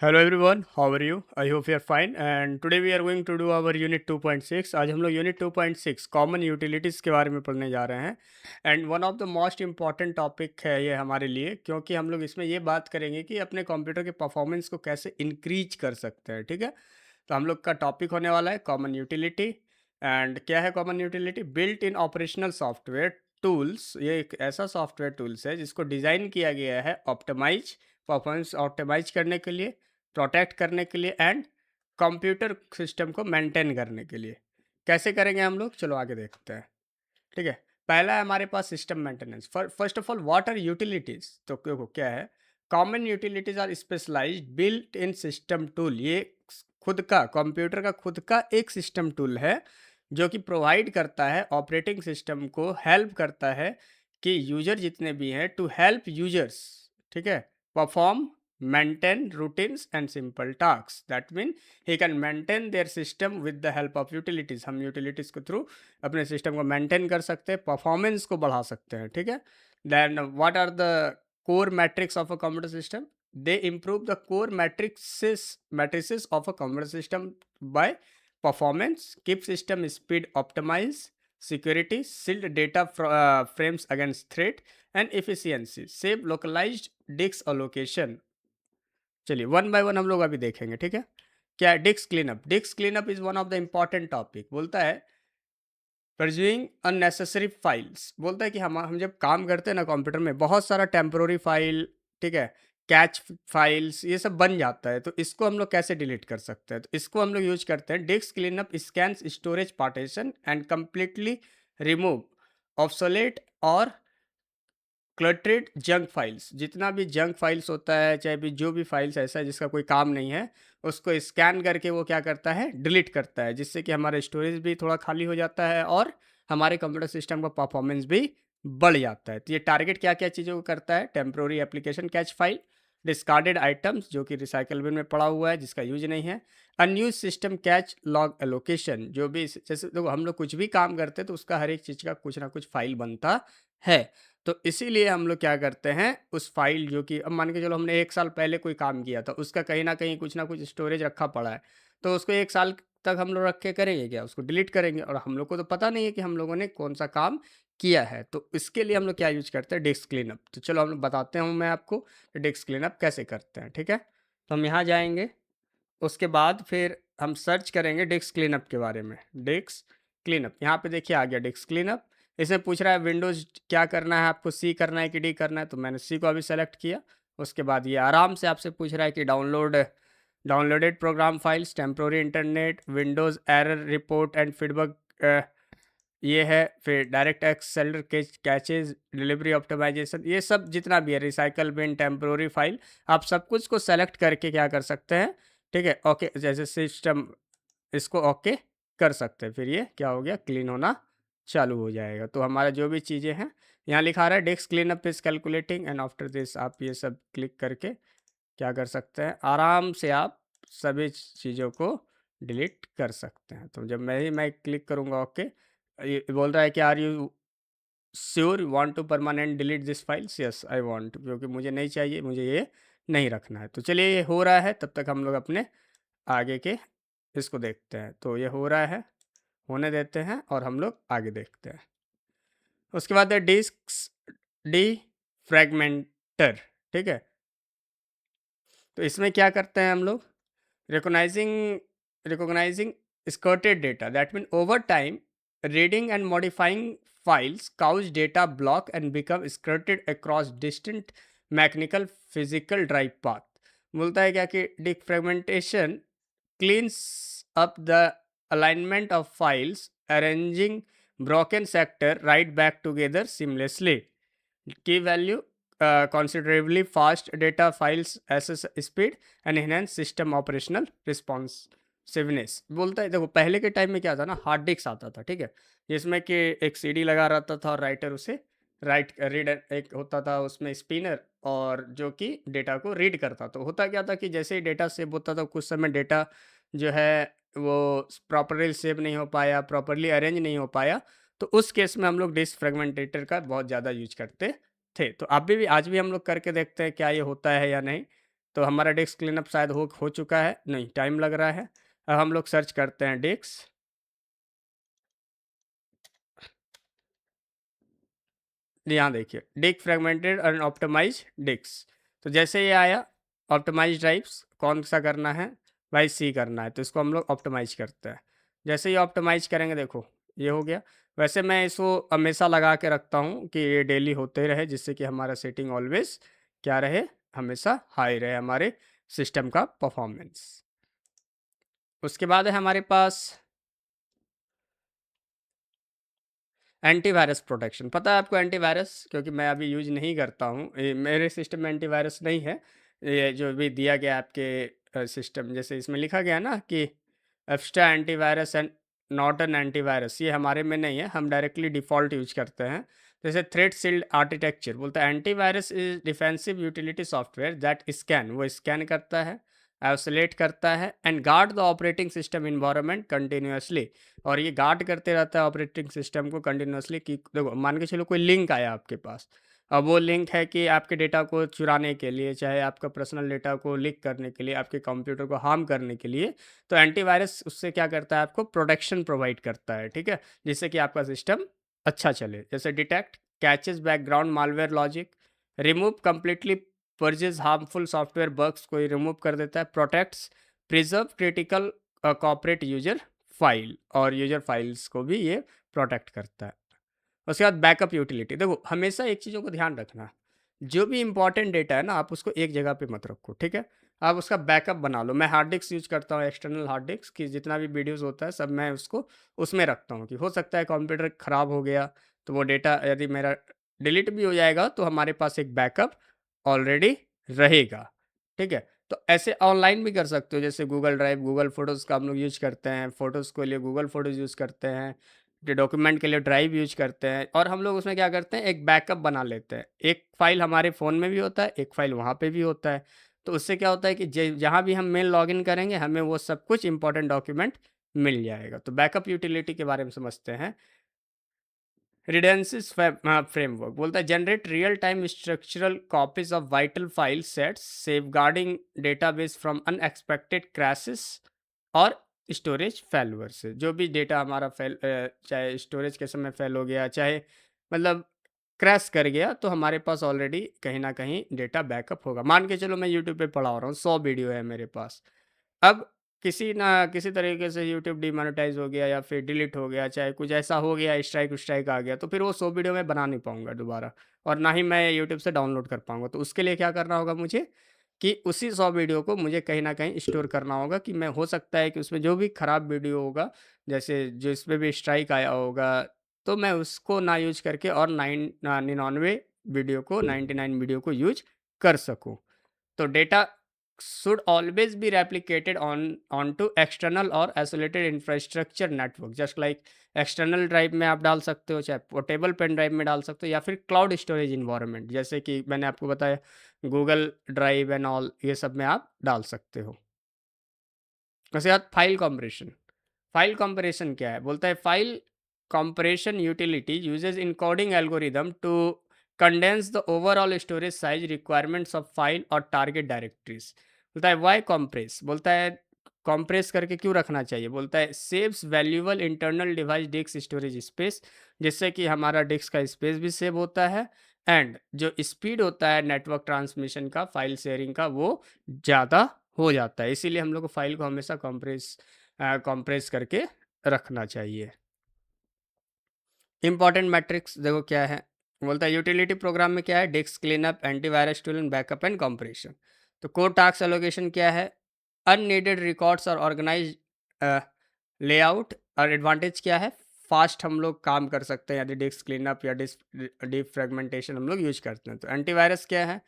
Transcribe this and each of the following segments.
Hello everyone, how are you? I hope you are fine and today we are going to do our unit 2.6। आज हम लोग unit 2.6 common utilities के बारे में पढ़ने जा रहे हैं। And one of the most important topic है ये हमारे लिए, क्योंकि हम लोग इसमें ये बात करेंगे कि अपने कंप्यूटर के परफॉर्मेंस को कैसे इंक्रीज कर सकते हैं। ठीक है, तो हम लोग का टॉपिक होने वाला है कॉमन यूटिलिटी। एंड क्या है common utility? Built in operational software tools. ये एक ऐसा सॉफ्टवेयर टूल्स है जिसको डिज़ाइन किया गया है ऑप्टिमाइज परफॉर्मेंस ऑप्टिमाइज करने के लिए, प्रोटेक्ट करने के लिए एंड कंप्यूटर सिस्टम को मेंटेन करने के लिए। कैसे करेंगे हम लोग? चलो आगे देखते हैं। ठीक है, पहला है हमारे पास system maintenance. First of all, what are utilities? तो क्या है? Common utilities are specialised built in system tool. ये खुद का कंप्यूटर का खुद का एक सिस्टम टूल है जो कि प्रोवाइड करता है ऑपरेटिंग सिस्टम को, हेल्प करता है कि यूजर जितने भी हैं टू हेल्प यूजर्स, ठीक है, perform maintain routines and simple tasks. That mean he can maintain their system with the help of utilities. हम utilities के थ्रू अपने सिस्टम को मेंटेन कर सकते हैं, परफॉर्मेंस को बढ़ा सकते हैं। ठीक है, then what are the core matrix of a computer system? They improve the core matrices of a computer system by performance, keep system speed optimize, security, shield data frames against threat, and efficiency, save localized disk allocation. चलिए one by one हम लोग अभी देखेंगे। ठीक है, क्या है disc cleanup? Disc cleanup is one of the important topic. बोलता है परज्यूइंग अननेसेसरी फाइल्स। बोलता है कि हम जब काम करते हैं ना कंप्यूटर में, बहुत सारा टेम्पोररी फाइल, ठीक है, कैच फाइल्स, ये सब बन जाता है। तो इसको हम लोग कैसे डिलीट कर सकते हैं? तो इसको हम लोग यूज करते हैं disc cleanup scans storage partition and completely remove obsolete और क्लटरेड जंक फाइल्स। जितना भी जंक फाइल्स होता है, चाहे भी जो भी फाइल्स ऐसा है जिसका कोई काम नहीं है, उसको स्कैन करके वो क्या करता है? डिलीट करता है, जिससे कि हमारा स्टोरेज भी थोड़ा खाली हो जाता है और हमारे कंप्यूटर सिस्टम का परफॉर्मेंस भी बढ़ जाता है। तो ये टारगेट क्या क्या चीज़ों को करता है? Temporary application catch file, discarded items जो कि रिसाइकल बिन में पड़ा हुआ है जिसका यूज नहीं है, unused system catch log allocation. जो भी जैसे देखो हम लोग कुछ भी काम करते हैं तो उसका हर एक चीज़ का कुछ ना कुछ फाइल बनता है। तो इसीलिए हम लोग क्या करते हैं, उस फाइल जो कि अब मान के चलो हमने 1 साल पहले कोई काम किया था, उसका कहीं न कहीं कुछ ना कुछ स्टोरेज रखा पड़ा है, तो उसको 1 साल तक हम लोग रख के करेंगे क्या? उसको डिलीट करेंगे, और हम लोग को तो पता नहीं है कि हम लोगों ने कौन-सा काम किया है। तो इसके लिए हम लोग क्या यूज़ करते हैं? Disc cleanup. तो चलो हम लोग बताते हूँ मैं आपको कि डिस्क क्लीनअप कैसे करते हैं, ठीक है? तो हम यहाँ जाएँगे, उसके बाद फिर हम सर्च करेंगे डिस्क क्लीनअप के बारे में। डिस्क क्लीनअप, यहाँ पे देखिए आ गया डिस्क क्लीनअप। इसमें पूछ रहा है विंडोज़ क्या करना है आपको, सी करना है कि डी करना है, तो मैंने सी को अभी सेलेक्ट किया। उसके बाद ये आराम से आपसे पूछ रहा है कि downloaded program files, temporary internet, Windows error report and feedback, ये है। फिर direct X shader caches, delivery optimization, ये सब जितना भी है, रिसाइकल बिन, टेम्पोररी फाइल, आप सब कुछ को सेलेक्ट करके क्या कर सकते हैं? ठीक है, ओके, जैसे सिस्टम इसको ओके कर सकते हैं। फिर ये क्या हो गया? क्लीन होना चालू हो जाएगा। तो हमारा जो भी चीज़ें हैं, यहाँ लिखा रहा है disc cleanup is calculating and after this आप ये सब क्लिक करके क्या कर सकते हैं? आराम से आप सभी चीज़ों को डिलीट कर सकते हैं। तो जब मैं क्लिक करूँगा ओके, ये बोल रहा है कि are you sure want to permanent delete this files? Yes I want, क्योंकि मुझे नहीं चाहिए, मुझे ये नहीं रखना है। तो चलिए ये हो रहा है, तब तक हम लोग अपने आगे के इसको देखते हैं। तो ये हो रहा है, होने देते हैं और हम लोग आगे देखते हैं। उसके बाद है डिस्क डी फ्रेगमेंटर। ठीक है, तो इसमें क्या करते हैं हम लोग? recognizing skirted data, that means over time reading and modifying files cause data block and become skirted across distant mechanical physical drive path। बोलता है क्या कि defragmentation cleans up the alignment of files, arranging broken sector right back together seamlessly। Key value, considerably fast data files access speed and enhance system operational responsiveness। बोलता है देखो पहले के time में क्या था ना, हार्ड डिस्क आता था, ठीक है, जिसमें कि एक सीडी लगा रहता था और राइटर उसे रीड एक होता था उसमें स्पिनर, और जो कि डेटा को रीड करता। तो होता क्या था कि जैसे ही डेटा सेव होता था, कुछ समय डेटा जो है वो प्रॉपरली सेव नहीं हो पाया, प्रॉपरली अरेंज नहीं हो पाया, तो उस केस में हम लोग डिस्क फ्रेगमेंटेटर का बहुत ज़्यादा यूज करते थे। तो अभी भी आज भी हम लोग करके देखते हैं क्या ये होता है या नहीं। तो हमारा डिस्क क्लीनअप शायद हो चुका है, नहीं टाइम लग रहा है। अब हम लोग सर्च करते हैं डिस्क, यहाँ देखिए disk fragmented and optimize disk. तो जैसे ये आया ऑप्टिमाइज ड्राइव्स, कौन सा करना है भाई, सी करना है, तो इसको हम लोग ऑप्टिमाइज करते हैं। जैसे ये ऑप्टिमाइज करेंगे देखो ये हो गया। वैसे मैं इसको हमेशा लगा के रखता हूँ कि ये डेली होते रहे, जिससे कि हमारा सेटिंग ऑलवेज क्या रहे, हमेशा हाई रहे हमारे सिस्टम का परफॉर्मेंस। उसके बाद है हमारे पास एंटीवायरस प्रोटेक्शन। पता है आपको एंटीवायरस, क्योंकि मैं अभी यूज़ नहीं करता हूँ, मेरे सिस्टम में एंटीवायरस नहीं है। ये जो भी दिया गया आपके सिस्टम, जैसे इसमें लिखा गया ना कि extra antivirus and not an antivirus, ये हमारे में नहीं है, हम डायरेक्टली डिफ़ॉल्ट यूज करते हैं। जैसे थ्रेट सील्ड आर्किटेक्चर बोलता है antivirus is defensive utility software that scan, वो स्कैन करता है, आइसोलेट करता है and guard the operating system environment continuously. और ये गार्ड करते रहता है ऑपरेटिंग सिस्टम को कंटिन्यूअसली। कि देखो मान के चलो कोई लिंक आया आपके पास, अब वो लिंक है कि आपके डेटा को चुराने के लिए, चाहे आपका पर्सनल डेटा को लीक करने के लिए, आपके कंप्यूटर को हार्म करने के लिए, तो एंटीवायरस उससे क्या करता है, आपको प्रोटेक्शन प्रोवाइड करता है, ठीक है, जिससे कि आपका सिस्टम अच्छा चले। जैसे detect caches background malware logic, remove completely purges harmful software bugs को रिमूव कर देता है, protects preserve critical corporate user file, और यूजर फाइल्स को भी ये प्रोटेक्ट करता है। उसके बाद बैकअप यूटिलिटी, देखो हमेशा एक चीज़ों को ध्यान रखना, जो भी इंपॉर्टेंट डेटा है ना आप उसको एक जगह पे मत रखो, ठीक है, आप उसका बैकअप बना लो। मैं हार्ड डिस्क यूज करता हूँ, एक्सटर्नल हार्ड डिस्क की जितना भी वीडियोस होता है सब मैं उसको उसमें रखता हूँ, कि हो सकता है कंप्यूटर ख़राब हो गया तो वो डेटा यदि मेरा डिलीट भी हो जाएगा तो हमारे पास एक बैकअप ऑलरेडी रहेगा, ठीक है। तो ऐसे ऑनलाइन भी कर सकते हो, जैसे गूगल ड्राइव, गूगल फोटोज़ का हम लोग यूज करते हैं, फ़ोटोज़ के लिए गूगल फोटोज़ यूज़ करते हैं, जो डॉक्यूमेंट के लिए ड्राइव यूज करते हैं, और हम लोग उसमें क्या करते हैं, एक बैकअप बना लेते हैं। एक फ़ाइल हमारे फ़ोन में भी होता है, एक फ़ाइल वहाँ पे भी होता है। तो उससे क्या होता है कि जहाँ भी हम मेल लॉगिन करेंगे हमें वो सब कुछ इंपॉर्टेंट डॉक्यूमेंट मिल जाएगा। तो बैकअप यूटिलिटी के बारे में समझते हैं। रिडेंसिस फ्रेमवर्क बोलता है generate real time structural copies of vital file sets safeguarding database from unexpected crashes और स्टोरेज फेलवर से। जो भी डेटा हमारा चाहे स्टोरेज के समय फेल हो गया, चाहे मतलब क्रैश कर गया, तो हमारे पास ऑलरेडी कहीं ना कहीं डेटा बैकअप होगा। मान के चलो मैं यूट्यूब पे पढ़ा हो रहा हूँ, 100 वीडियो है मेरे पास, अब किसी ना किसी तरीके से यूट्यूब डिमोनेटाइज हो गया या फिर डिलीट हो गया, चाहे कुछ ऐसा हो गया, स्ट्राइक स्ट्राइक आ गया, तो फिर वो 100 वीडियो मैं बना नहीं पाऊंगा दोबारा, और ना ही मैं यूट्यूब से डाउनलोड कर पाऊंगा। तो उसके लिए क्या करना होगा मुझे, कि उसी 100 वीडियो को मुझे कहीं ना कहीं स्टोर करना होगा, कि मैं हो सकता है कि उसमें जो भी खराब वीडियो होगा, जैसे जो इसमें भी स्ट्राइक आया होगा, तो मैं उसको ना यूज करके और 99 वीडियो को यूज कर सकूं। तो data should always be replicated on onto external और isolated infrastructure network, just like external drive में आप डाल सकते हो, चाहे पोर्टेबल पेन ड्राइव में डाल सकते हो, या फिर क्लाउड स्टोरेज इन्वायरमेंट, जैसे कि मैंने आपको बताया गूगल ड्राइव एंड ऑल, ये सब में आप डाल सकते हो। उसके बाद फाइल कॉम्प्रेशन। फाइल कंपैरिजन क्या है, बोलता है file comparison utility uses encoding algorithm to condense the overall storage size requirements of file और टारगेट डायरेक्टरीज। बोलता है वाई कॉम्प्रेस, बोलता है कॉम्प्रेस करके क्यों रखना चाहिए, बोलता है saves valuable internal device disk storage space, जिससे कि हमारा डिस्क का स्पेस भी सेव होता है, एंड जो स्पीड होता है नेटवर्क ट्रांसमिशन का, फाइल शेयरिंग का, वो ज़्यादा हो जाता है। इसीलिए हम लोग को फाइल को हमेशा कंप्रेस करके रखना चाहिए। इंपॉर्टेंट मैट्रिक्स देखो क्या है, बोलता है यूटिलिटी प्रोग्राम में क्या है, disc cleanup, antivirus tool and backup and compression. तो कोर टास्क एलोकेशन क्या है, अननीडेड रिकॉर्ड्स और ऑर्गेनाइज लेआउट। और एडवांटेज क्या है, फास्ट हम लोग काम कर सकते हैं यदि डिस्क क्लीनअप या डिस्क डीप फ्रेगमेंटेशन हम लोग यूज करते हैं। तो एंटीवायरस क्या है,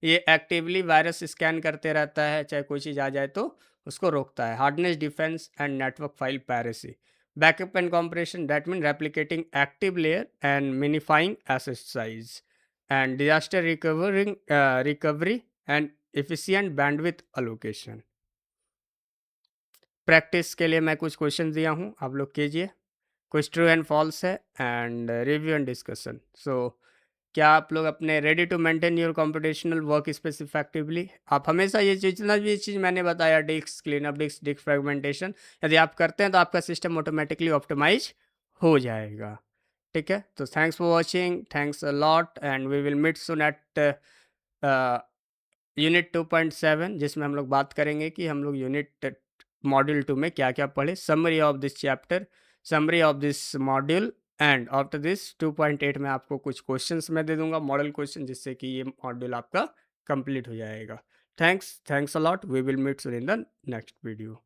ये एक्टिवली वायरस स्कैन करते रहता है, चाहे कोई चीज़ आ जाए तो उसको रोकता है। Hardness defence and network file piracy. Backup and compression, that means replicating active layer and minifying asset size. And disaster recovery and efficient bandwidth allocation. Practice के लिए मैं कुछ क्वेश्चन दिया हूँ, आप लोग कीजिए, कुछ ट्रू एंड फॉल्स है, and review and discussion. So क्या आप लोग अपने ready to maintain your computational work space effectively? आप हमेशा ये जितना भी चीज़ मैंने बताया, डिस्क क्लीनअप, डिस्क फ्रेगमेंटेशन, यदि आप करते हैं तो आपका सिस्टम ऑटोमेटिकली ऑप्टिमाइज हो जाएगा। ठीक है, तो thanks for watching, thanks a lot, and we will meet soon at unit 2.7, जिसमें हम लोग बात करेंगे कि हम लोग यूनिट मॉड्यूल 2 में क्या क्या पढ़े, summary of this chapter, summary of this module, and after this 2.8 में आपको कुछ क्वेश्चंस मैं दे दूंगा, मॉडल क्वेश्चन, जिससे कि ये मॉड्यूल आपका कंप्लीट हो जाएगा। Thanks a lot, we will meet soon in the next video.